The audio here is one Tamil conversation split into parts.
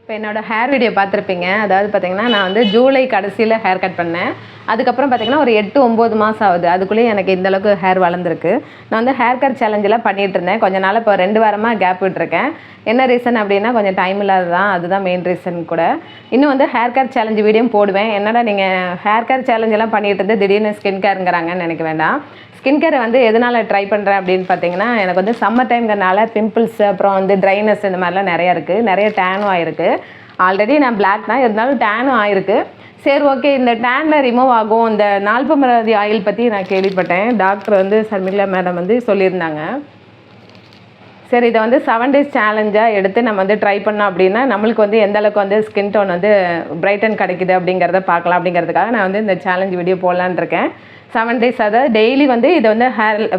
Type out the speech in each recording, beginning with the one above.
இப்போ என்னோடய ஹேர் வீடியோ பார்த்துருப்பீங்க. அதாவது பார்த்திங்கன்னா நான் வந்து ஜூலை கடைசியில் ஹேர் கட் பண்ணேன். அதுக்கப்புறம் பார்த்திங்கன்னா ஒரு 8-9 மாதம் ஆகுது. அதுக்குள்ளேயே எனக்கு இந்தளவுக்கு ஹேர் வளர்ந்துருக்கு. நான் வந்து ஹேர் கட் சேலஞ்செலாம் பண்ணிகிட்டு இருந்தேன். கொஞ்ச நாள் இப்போ 2 வாரமாக கேப் விட்டுருக்கேன். என்ன ரீசன் அப்படின்னா கொஞ்சம் டைம் இல்லாத தான், அதுதான் மெயின் ரீசன் கூட. இன்னும் வந்து ஹேர் கேர் சேலஞ்சு வீடியோ போடுவேன். என்னடா நீங்கள் ஹேர் கேர் சேலஞ்செல்லாம் பண்ணிகிட்டு இருந்து திடீர்னு ஸ்கின் கேருங்கிறாங்கன்னு நினைக்க வேண்டாம். ஸ்கின் கேரை வந்து எதனால் ட்ரை பண்ணுறேன் அப்படின்னு பார்த்தீங்கன்னா, எனக்கு வந்து சம்மர் டைம்ங்கிறனால பிம்பிள்ஸ், அப்புறம் வந்து ட்ரைனஸ் இந்த மாதிரிலாம் நிறையா இருக்குது. நிறைய டேனும் ஆகிருக்கு. ஆல்ரெடி நான் பிளாக் தான், இருந்தாலும் டேனும் ஆகிருக்கு. சரி, ஓகே, இந்த டேனில் ரிமூவ் ஆகும் இந்த நால்பமராதி ஆயில் பற்றி நான் கேள்விப்பட்டேன். டாக்டர் வந்து சர்மிளா மேடம் வந்து சொல்லியிருந்தாங்க. சரி, இதை வந்து 7 days சேலஞ்சாக எடுத்து நம்ம வந்து ட்ரை பண்ணோம் அப்படின்னா நம்மளுக்கு வந்து எந்த அளவுக்கு வந்து ஸ்கின் டோன் வந்து பிரைட்டன் கிடைக்குது அப்படிங்கிறத பார்க்கலாம். அப்படிங்கிறதுக்காக நான் வந்து இந்த சேலஞ்ச் வீடியோ போடலான்னு இருக்கேன். 7 days, அதாவது டெய்லி வந்து இதை வந்து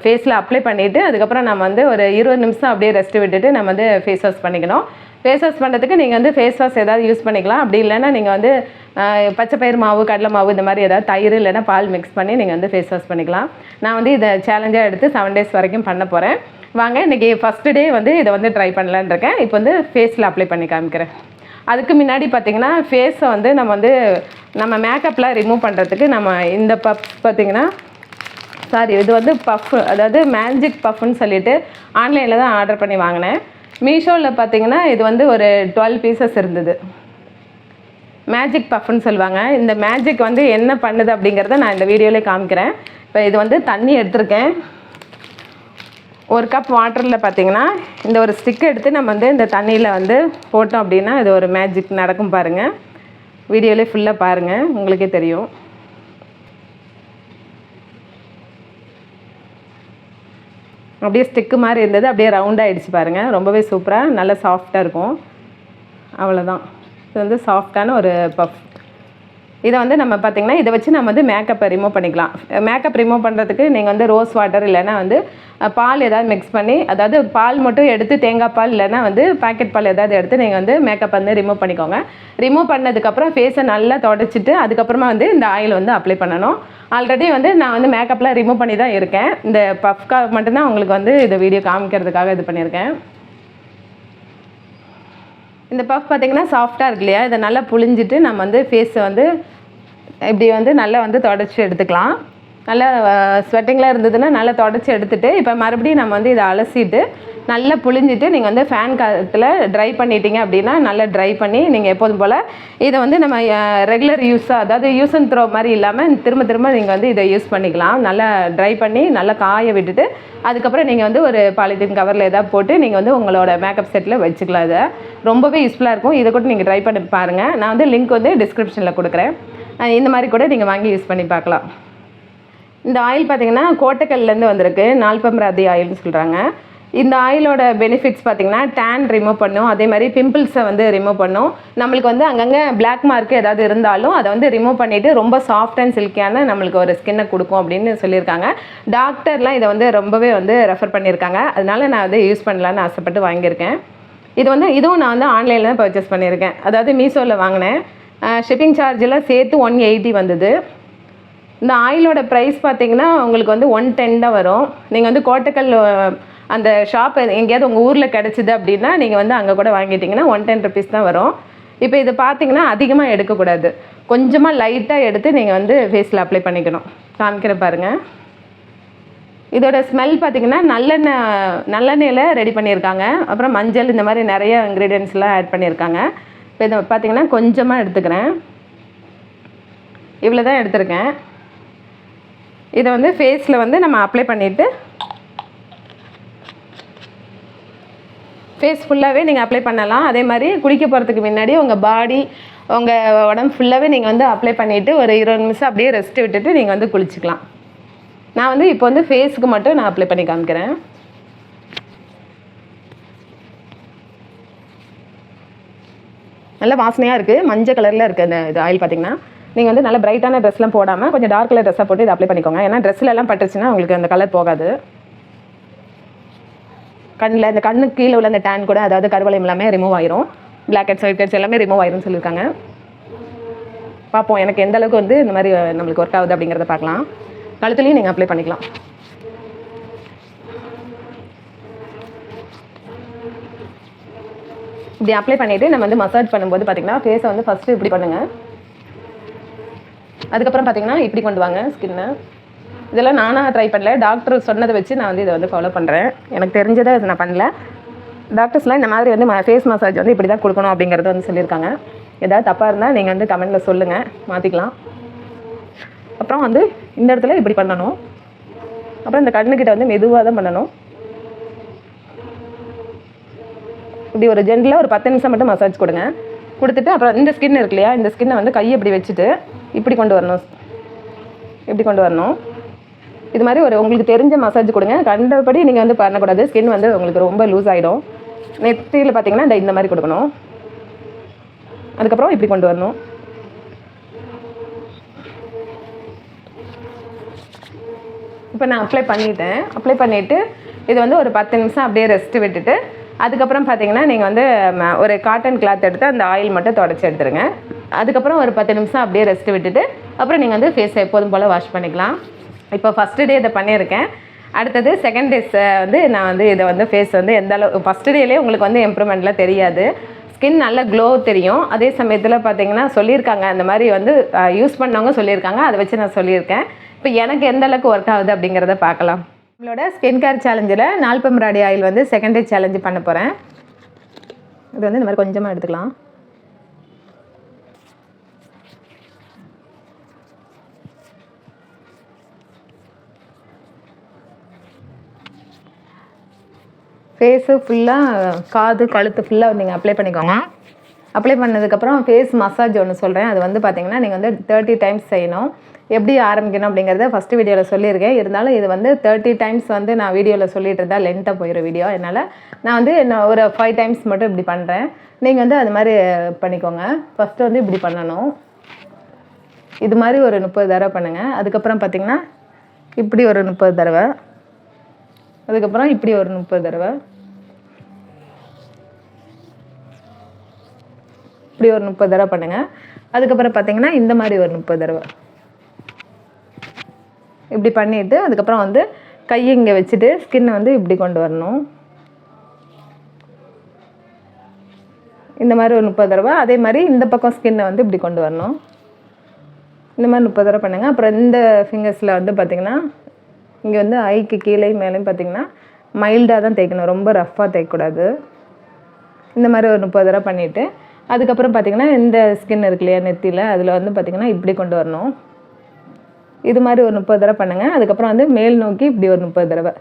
ஃபேஸில் அப்ளை பண்ணிவிட்டு அதுக்கப்புறம் நம்ம வந்து ஒரு 20 நிமிஷம் அப்படியே ரெஸ்ட் விட்டுட்டு நம்ம வந்து ஃபேஸ் வாஷ் பண்ணிக்கணும். ஃபேஸ் வாஷ் பண்ணுறதுக்கு நீங்கள் வந்து ஃபேஸ் வாஷ் ஏதாவது யூஸ் பண்ணிக்கலாம். அப்படி இல்லைன்னா நீங்கள் வந்து பச்சைப்பயிறு மாவு, கடலை மாவு, இந்த மாதிரி ஏதாவது தயிர் இல்லைன்னா பால் மிக்ஸ் பண்ணி நீங்கள் வந்து ஃபேஸ் வாஷ் பண்ணிக்கலாம். நான் வந்து இதை சேலஞ்சாக எடுத்து 7 days வரைக்கும் பண்ண போகிறேன். வாங்க, இன்றைக்கி ஃபஸ்ட்டு டே வந்து இதை வந்து ட்ரை பண்ணலான்னு இருக்கேன். இப்போ வந்து ஃபேஸில் அப்ளை பண்ணி காமிக்கிறேன். அதுக்கு முன்னாடி பார்த்திங்கன்னா ஃபேஸை வந்து நம்ம மேக்கப்லாம் ரிமூவ் பண்ணுறதுக்கு நம்ம இந்த பஃப் பார்த்திங்கன்னா, இது வந்து பஃப், அதாவது மேஜிக் பஃப்னு சொல்லிட்டு ஆன்லைனில் தான் ஆர்டர் பண்ணி வாங்கினேன். மீஷோவில் பார்த்திங்கன்னா இது வந்து ஒரு 12 pieces இருந்தது. மேஜிக் பஃப்னு சொல்லுவாங்க. இந்த மேஜிக் வந்து என்ன பண்ணுது அப்படிங்கிறத நான் இந்த வீடியோவிலே காமிக்கிறேன். இப்போ இது வந்து தண்ணி எடுத்திருக்கேன். 1 cup வாட்டரில் பார்த்திங்கன்னா இந்த ஒரு ஸ்டிக் எடுத்து நம்ம வந்து இந்த தண்ணியில் வந்து போட்டோம் அப்படின்னா இது ஒரு மேஜிக் நடக்கும் பாருங்கள். வீடியோவிலே ஃபுல்லாக பாருங்கள், உங்களுக்கே தெரியும். அப்படியே ஸ்டிக்கு மாதிரி இருந்தது, அப்படியே ரவுண்டாகிடுச்சு பாருங்கள். ரொம்பவே சூப்பராக நல்லா சாஃப்டாக இருக்கும். அவ்வளோதான், இது வந்து சாஃப்டான ஒரு பஃப். இதை வந்து நம்ம பார்த்திங்கன்னா இதை வச்சு நம்ம வந்து மேக்கப்பை ரிமூவ் பண்ணிக்கலாம். மேக்கப் ரிமூவ் பண்ணுறதுக்கு நீங்கள் வந்து ரோஸ் வாட்டர் இல்லைன்னா வந்து பால் ஏதாவது மிக்ஸ் பண்ணி, அதாவது பால் மட்டும் எடுத்து தேங்காய் பால் இல்லைன்னா வந்து பாக்கெட் பால் ஏதாவது எடுத்து நீங்கள் வந்து மேக்கப் வந்து ரிமூவ் பண்ணிக்கோங்க. ரிமூவ் பண்ணதுக்கப்புறம் ஃபேஸை நல்லா தொடச்சிட்டு அதுக்கப்புறமா வந்து இந்த ஆயில் வந்து அப்ளை பண்ணணும். ஆல்ரெடி வந்து நான் வந்து மேக்கப்லாம் ரிமூவ் பண்ணி தான் இருக்கேன். இந்த பஃப்காக மட்டும்தான் உங்களுக்கு வந்து இந்த வீடியோ காமிக்கிறதுக்காக இது பண்ணியிருக்கேன். இந்த பஃப் பார்த்திங்கன்னா சாஃப்டாக இருக்கு இல்லையா, இதை நல்லா புழிஞ்சிட்டு நம்ம வந்து ஃபேஸை வந்து இப்படி வந்து நல்லா வந்து தொடச்சி எடுத்துக்கலாம். நல்லா ஸ்வெட்டிங்லாம் இருந்ததுன்னா நல்லா தொடச்சி எடுத்துகிட்டு இப்போ மறுபடியும் நம்ம வந்து இதை அலசிட்டு நல்லா புழிஞ்சிட்டு நீங்கள் வந்து ஃபேன் காற்றுல ட்ரை பண்ணிட்டீங்க அப்படின்னா நல்லா ட்ரை பண்ணி நீங்கள் எப்போதும் போல் இதை வந்து நம்ம ரெகுலர் யூஸாக, அதாவது யூஸ் அண்ட் த்ரோ மாதிரி இல்லாமல் திரும்ப திரும்ப நீங்கள் வந்து இதை யூஸ் பண்ணிக்கலாம். நல்லா ட்ரை பண்ணி நல்லா காய விட்டுட்டு அதுக்கப்புறம் நீங்கள் வந்து ஒரு பாலித்தீன் கவரில் ஏதாவது போட்டு நீங்கள் வந்து உங்களோட மேக்கப் செட்டில் வச்சுக்கலாம். இதை ரொம்பவே யூஸ்ஃபுல்லாக இருக்கும். இதை கூட நீங்கள் ட்ரை பண்ணி பாருங்கள். நான் வந்து லிங்க் வந்து டிஸ்கிரிப்ஷனில் கொடுக்குறேன். இந்த மாதிரி கூட நீங்கள் வாங்கி யூஸ் பண்ணி பார்க்கலாம். இந்த ஆயில் பார்த்திங்கன்னா கோட்டைக்கல்லேருந்து வந்திருக்கு. நால்பமராதி ஆயில்னு சொல்கிறாங்க. இந்த ஆயிலோட பெனிஃபிட்ஸ் பார்த்திங்கன்னா டேன் ரிமூவ் பண்ணும், அதே மாதிரி பிம்பிள்ஸை வந்து ரிமூவ் பண்ணும். நம்மளுக்கு வந்து அங்கங்கே பிளாக் மார்க் ஏதாவது இருந்தாலும் அதை வந்து ரிமூவ் பண்ணிவிட்டு ரொம்ப சாஃப்ட் அண்ட் சில்கியான நம்மளுக்கு ஒரு ஸ்கின்னை கொடுக்கும் அப்படின்னு சொல்லியிருக்காங்க. டாக்டர்லாம் இதை வந்து ரொம்பவே வந்து ரெஃபர் பண்ணியிருக்காங்க. அதனால நான் அதை யூஸ் பண்ணலான்னு ஆசைப்பட்டு வாங்கியிருக்கேன். இதுவும் நான் வந்து ஆன்லைனில் தான் பர்ச்சேஸ் பண்ணியிருக்கேன். அதாவது மீஷோவில் வாங்கினேன். ஷிப்பிங் சார்ஜெலாம் சேர்த்து 180 வந்தது. இந்த ஆயிலோட ப்ரைஸ் பார்த்திங்கன்னா உங்களுக்கு வந்து 110 தான் வரும். நீங்கள் வந்து கோட்டைக்கல் அந்த ஷாப் எங்கேயாவது உங்கள் ஊரில் கிடச்சிது அப்படின்னா நீங்கள் வந்து அங்கே கூட வாங்கிட்டிங்கன்னா 110 rupees தான் வரும். இப்போ இது பார்த்திங்கன்னா அதிகமாக எடுக்கக்கூடாது, கொஞ்சமாக லைட்டாக எடுத்து நீங்கள் வந்து ஃபேஸில் அப்ளை பண்ணிக்கணும். காமிக்கிற பாருங்கள். இதோட ஸ்மெல் பார்த்திங்கன்னா நல்லெண்ணெயில் ரெடி பண்ணியிருக்காங்க. அப்புறம் மஞ்சள், இந்த மாதிரி நிறைய இன்க்ரீடியன்ஸ்லாம் ஆட் பண்ணியிருக்காங்க. இப்போ இதை பார்த்திங்கன்னா கொஞ்சமாக எடுத்துக்கிறேன். இவ்வளோ தான் எடுத்துருக்கேன். இதை வந்து ஃபேஸில் வந்து நம்ம அப்ளை பண்ணிவிட்டு ஃபேஸ் ஃபுல்லாகவே நீங்கள் அப்ளை பண்ணலாம். அதே மாதிரி குளிக்க போகிறதுக்கு முன்னாடி உங்கள் பாடி, உங்கள் உடம்பு ஃபுல்லாகவே நீங்கள் வந்து அப்ளை பண்ணிவிட்டு ஒரு 20 நிமிஷம் அப்படியே ரெஸ்ட் விட்டுட்டு நீங்கள் வந்து குளிச்சிக்கலாம். நான் வந்து இப்போ வந்து ஃபேஸுக்கு மட்டும் நான் அப்ளை பண்ணி காமிக்கிறேன். நல்ல வாசனையாக இருக்குது, மஞ்சள் கலரில் இருக்குது. இது ஆயில் பார்த்திங்கன்னா நீங்கள் வந்து நல்ல பிரைட்டான ட்ரெஸ்லாம் போடாமல் கொஞ்சம் டார்க் கலர் ட்ரெஸ்ஸாக போட்டு இதை அப்ளை பண்ணிக்கோங்க. ஏன்னா ட்ரெஸ்லலாம் பட்டுச்சுன்னா உங்களுக்கு அந்த கலர் போகாது. கண்ணில் இந்த கண்ணுக்கு கீழே உள்ள அந்த டேன் கூட, அதாவது கருவளையம் எல்லாமே ரிமூவ் ஆயிரும். பிளாக் ஹெட்ஸ், ஒயிட் ஹெட்ஸ் எல்லாமே ரிமூவ் ஆயிரும்னு சொல்லியிருக்காங்க. பார்ப்போம் எனக்கு எந்த அளவுக்கு வந்து இந்த மாதிரி நம்மளுக்கு ஒர்க் ஆகுது அப்படிங்கிறத பார்க்கலாம். கழுத்துலையும் நீங்கள் அப்ளை பண்ணிக்கலாம். இப்படி அப்ளை பண்ணிவிட்டு நம்ம வந்து மசாஜ் பண்ணும்போது பார்த்திங்கன்னா ஃபேஸை வந்து ஃபஸ்ட்டு இப்படி பண்ணுங்கள். அதுக்கப்புறம் பார்த்திங்கன்னா இப்படி கொண்டு வாங்க ஸ்கின்னை. இதெல்லாம் நானாக ட்ரை பண்ணல, டாக்டர் சொன்னதை வச்சு நான் வந்து இதை வந்து ஃபாலோ பண்ணுறேன். எனக்கு தெரிஞ்சதை இது நான் பண்ணல. டாக்டர்ஸ்லாம் இந்த மாதிரி வந்து ஃபேஸ் மசாஜ் வந்து இப்படி தான் கொடுக்கணும் அப்படிங்கிறத வந்து சொல்லியிருக்காங்க. ஏதாவது தப்பாக இருந்தால் நீங்கள் வந்து கமெண்ட்டில் சொல்லுங்கள், மாற்றிக்கலாம். அப்புறம் வந்து இந்த இடத்துல இப்படி பண்ணணும். அப்புறம் இந்த கண்ணுக்கிட்ட வந்து மெதுவாக தான் பண்ணணும். இப்படி ஒரு ஜென்டிலாக ஒரு 10 நிமிஷம் மட்டும் மசாஜ் கொடுங்க. கொடுத்துட்டு அப்புறம் இந்த ஸ்கின் இருக்கு இல்லையா, இந்த ஸ்கின்னை வந்து கையை இப்படி வச்சுட்டு இப்படி கொண்டு வரணும். இப்படி கொண்டு வரணும். இது மாதிரி ஒரு உங்களுக்கு தெரிஞ்ச மசாஜ் கொடுங்க. கண்டபடி நீங்கள் வந்து பண்ணக்கூடாது, ஸ்கின் வந்து உங்களுக்கு ரொம்ப லூஸ் ஆகிடும். நெத்தியில் பார்த்தீங்கன்னா இந்த மாதிரி கொடுக்கணும். அதுக்கப்புறம் இப்படி கொண்டு வரணும். இப்போ நான் அப்ளை பண்ணிவிட்டேன். அப்ளை பண்ணிவிட்டு இது வந்து ஒரு 10 நிமிஷம் அப்படியே ரெஸ்ட்டு விட்டுட்டு அதுக்கப்புறம் பார்த்தீங்கன்னா நீங்கள் வந்து ஒரு காட்டன் கிளாத் எடுத்து அந்த ஆயில் மட்டும் தொடச்சி எடுத்துருங்க. அதுக்கப்புறம் ஒரு 10 நிமிஷம் அப்படியே ரெஸ்ட்டு விட்டுட்டு அப்புறம் நீங்கள் வந்து ஃபேஸை எப்போதும் போல் வாஷ் பண்ணிக்கலாம். இப்போ ஃபஸ்ட்டு டே இதை பண்ணியிருக்கேன். அடுத்தது செகண்ட் டேஸ் வந்து நான் வந்து இதை வந்து ஃபேஸ் வந்து எந்த அளவு ஃபஸ்ட்டு டேலேயே உங்களுக்கு வந்து இம்ப்ரூவ்மெண்ட்லாம் தெரியாது. ஸ்கின் நல்ல க்ளோ தெரியும். அதே சமயத்தில் பார்த்தீங்கன்னா சொல்லியிருக்காங்க, அந்த மாதிரி வந்து யூஸ் பண்ணவங்க சொல்லியிருக்காங்க, அதை வச்சு நான் சொல்லியிருக்கேன். இப்போ எனக்கு எந்த அளவுக்கு ஒர்க் ஆகுது அப்படிங்கிறத பார்க்கலாம். நம்மளோட ஸ்கின் கேர் சேலஞ்சில் நால்பம்ராடி ஆயில் வந்து செகண்ட் டே சேலஞ்சு பண்ண போகிறேன். இது வந்து இந்த மாதிரி கொஞ்சமாக எடுத்துக்கலாம். ஃபேஸு ஃபுல்லாக காது கழுத்து ஃபுல்லாக நீங்கள் அப்ளை பண்ணிக்கோங்க. அப்ளை பண்ணதுக்கப்புறம் ஃபேஸ் மசாஜ் ஒன்று சொல்கிறேன். அது வந்து பார்த்திங்கன்னா நீங்கள் வந்து 30 டைம்ஸ் செய்யணும். எப்படி ஆரம்பிக்கணும் அப்படிங்கிறத ஃபஸ்ட்டு வீடியோவில் சொல்லியிருக்கேன். இருந்தாலும் இது வந்து 30 டைம்ஸ் வந்து நான் வீடியோவில் சொல்லிட்டு இருந்தால் லென்த்தாக போயிடும் வீடியோ. அதனால் நான் வந்து ஒரு 5 டைம்ஸ் மட்டும் இப்படி பண்ணுறேன். நீங்கள் வந்து அது மாதிரி பண்ணிக்கோங்க. ஃபஸ்ட்டு வந்து இப்படி பண்ணணும். இது மாதிரி ஒரு 30 தடவை பண்ணுங்கள். அதுக்கப்புறம் பார்த்திங்கன்னா இப்படி ஒரு 30 தடவை, அதுக்கப்புறம் இப்படி ஒரு 30 தடவை, இப்படி ஒரு 30 தடவை பண்ணுங்கள். அதுக்கப்புறம் பார்த்திங்கன்னா இந்த மாதிரி ஒரு 30 தடவை இப்படி பண்ணிவிட்டு அதுக்கப்புறம் வந்து கையை இங்கே வச்சுட்டு ஸ்கின்னை வந்து இப்படி கொண்டு வரணும். இந்த மாதிரி ஒரு 30 தடவை. அதே மாதிரி இந்த பக்கம் ஸ்கின்னை வந்து இப்படி கொண்டு வரணும். இந்த மாதிரி 30 தடவை பண்ணுங்கள். அப்புறம் இந்த ஃபிங்கர்ஸில் வந்து பார்த்திங்கன்னா இங்கே வந்து ஐக்கு கீழே மேலேயும் பார்த்திங்கன்னா மைல்டாக தான் தேய்க்கணும், ரொம்ப ரஃப்பாக தேய்க்கக்கூடாது. இந்த மாதிரி ஒரு 30 தடவை பண்ணிவிட்டு அதுக்கப்புறம் பார்த்திங்கன்னா இந்த ஸ்கின் இருக்கு இல்லையா நெத்தியில், அதில் வந்து பார்த்திங்கன்னா இப்படி கொண்டு வரணும். இது மாதிரி ஒரு 30 தடவை பண்ணுங்கள். அதுக்கப்புறம் வந்து மேல் நோக்கி இப்படி ஒரு 30 தடவை.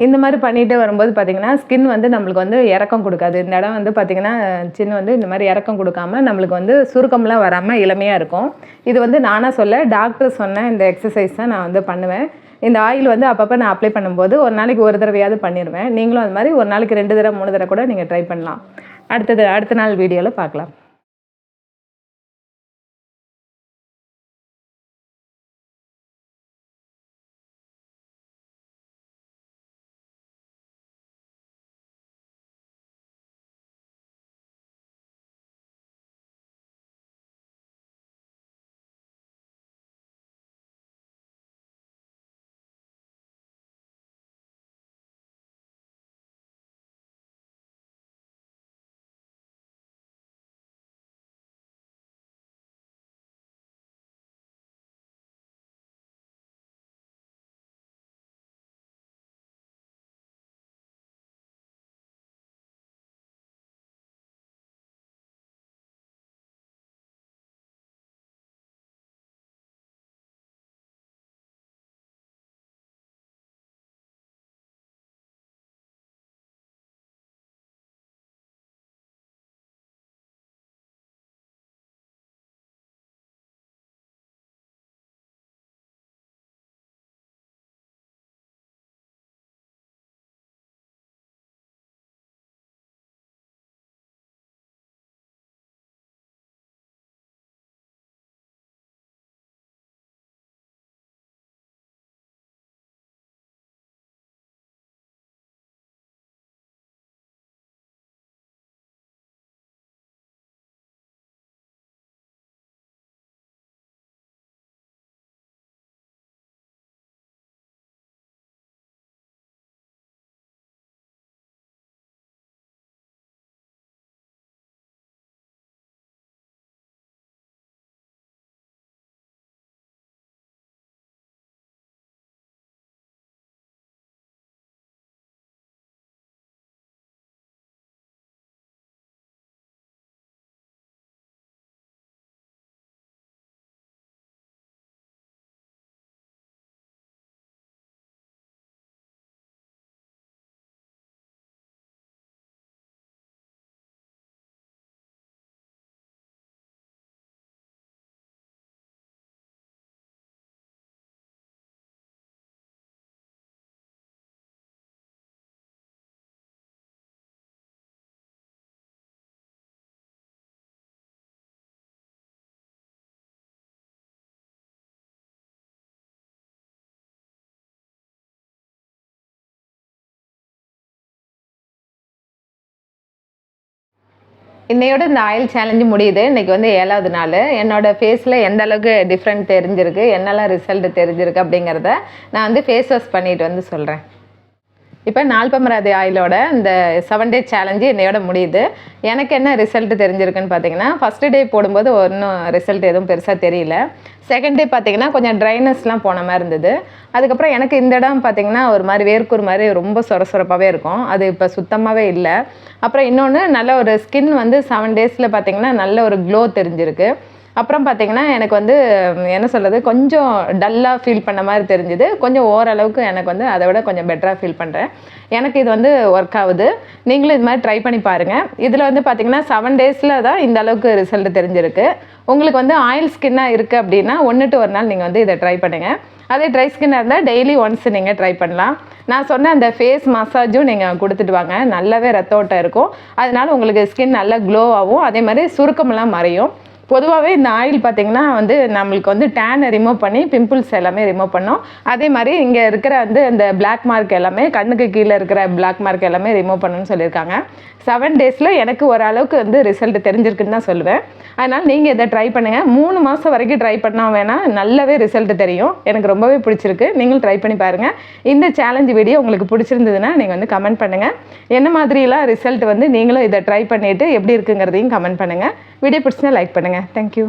இந்த மாதிரி பண்ணிகிட்டே வரும்போது பார்த்திங்கன்னா ஸ்கின் வந்து நம்மளுக்கு வந்து இறக்கம் கொடுக்காது. இந்த இடம் வந்து பார்த்திங்கன்னா சின்ன வந்து இந்த மாதிரி இறக்கம் கொடுக்காமல் நம்மளுக்கு வந்து சுருக்கம்லாம் வராமல் இளமையாக இருக்கும். இது வந்து நானாக சொல்ல, டாக்டர் சொன்ன இந்த எக்ஸசைஸ் தான் நான் வந்து பண்ணுவேன். இந்த ஆயில் வந்து அப்பப்போ நான் அப்ளை பண்ணும்போது ஒரு நாளைக்கு ஒரு தடவையாவது பண்ணிடுவேன். நீங்களும் அது மாதிரி ஒரு நாளைக்கு 2 தடவை 3 தடவை கூட நீங்கள் ட்ரை பண்ணலாம். அடுத்த நாள் வீடியோவில் பார்க்கலாம். இன்னையோட இந்த ஆயில் சேலஞ்சு முடியுது. இன்றைக்கி வந்து 7வது நாள். என்னோடய ஃபேஸில் எந்த அளவுக்கு டிஃப்ரெண்ட் தெரிஞ்சிருக்கு, என்னெல்லாம் ரிசல்ட் தெரிஞ்சிருக்கு அப்படிங்கிறத நான் வந்து ஃபேஸ் வாஷ் பண்ணிட்டு வந்து சொல்கிறேன். இப்போ நால்பமராதி ஆயிலோட இந்த 7 டே சேலஞ்சு என்னையோட முடியுது. எனக்கு என்ன ரிசல்ட் தெரிஞ்சிருக்குன்னு பார்த்தீங்கன்னா, ஃபஸ்ட்டு டே போடும்போது ஒன்றும் ரிசல்ட் எதுவும் பெருசாக தெரியல. செகண்ட் டே பார்த்தீங்கன்னா கொஞ்சம் ட்ரைனஸ்லாம் போன மாதிரி இருந்தது. அதுக்கப்புறம் எனக்கு இந்த இடம் பார்த்தீங்கன்னா ஒரு மாதிரி வேர்க்கூர் மாதிரி ரொம்ப சொரசொரப்பாகவே இருக்கும். அது இப்போ சுத்தமாகவே இல்லை. அப்புறம் இன்னொன்று நல்ல ஒரு ஸ்கின் வந்து 7 டேஸில் பார்த்தீங்கன்னா நல்ல ஒரு க்ளோ தெரிஞ்சிருக்கு. அப்புறம் பார்த்தீங்கன்னா எனக்கு வந்து என்ன சொல்கிறது, கொஞ்சம் டல்லாக ஃபீல் பண்ண மாதிரி தெரிஞ்சுது. கொஞ்சம் ஓரளவுக்கு எனக்கு வந்து அதை விட கொஞ்சம் பெட்டராக ஃபீல் பண்ணுறேன். எனக்கு இது வந்து ஒர்க் ஆகுது. நீங்களும் இது மாதிரி ட்ரை பண்ணி பாருங்கள். இதில் வந்து பார்த்திங்கன்னா 7 டேஸில் தான் இந்த அளவுக்கு ரிசல்ட் தெரிஞ்சிருக்கு. உங்களுக்கு வந்து ஆயில் ஸ்கின்னாக இருக்குது அப்படின்னா 1 to 1 நாள் நீங்கள் வந்து இதை ட்ரை பண்ணுங்கள். அதே ட்ரை ஸ்கின்னாக இருந்தால் டெய்லி ஒன்ஸ் நீங்கள் ட்ரை பண்ணலாம். நான் சொன்ன அந்த ஃபேஸ் மசாஜும் நீங்கள் கொடுத்துட்டு வாங்க. நல்லாவே ரத்த ஓட்டம் இருக்கும். அதனால உங்களுக்கு ஸ்கின் நல்லா க்ளோ ஆகும். அதே மாதிரி சுருக்கமெல்லாம் மறையும். பொதுவாகவே இந்த ஆயில் பார்த்திங்கன்னா வந்து நம்மளுக்கு வந்து டேனை ரிமூவ் பண்ணி பிம்பிள்ஸ் எல்லாமே ரிமூவ் பண்ணோம். அதே மாதிரி இங்கே இருக்கிற வந்து இந்த பிளாக் மார்க் எல்லாமே, கண்ணுக்கு கீழே இருக்கிற பிளாக் மார்க் எல்லாமே ரிமூவ் பண்ணணும்னு சொல்லியிருக்காங்க. 7 டேஸில் எனக்கு ஓரளவுக்கு வந்து ரிசல்ட் தெரிஞ்சிருக்குன்னு தான் சொல்லுவேன். அதனால் நீங்கள் இதை ட்ரை பண்ணுங்கள். 3 மாதம் வரைக்கும் ட்ரை பண்ணால் வேணால் நல்லாவே ரிசல்ட் தெரியும். எனக்கு ரொம்பவே பிடிச்சிருக்கு. நீங்களும் ட்ரை பண்ணி பாருங்கள். இந்த சேலஞ்ச் வீடியோ உங்களுக்கு பிடிச்சிருந்ததுன்னா நீங்கள் வந்து கமெண்ட் பண்ணுங்கள். என்ன மாதிரிலாம் ரிசல்ட் வந்து நீங்களும் இதை ட்ரை பண்ணிவிட்டு எப்படி இருக்குங்கிறதையும் கமெண்ட் பண்ணுங்கள். வீடியோ பிடிச்சினா லைக் பண்ணுங்கள். Thank you.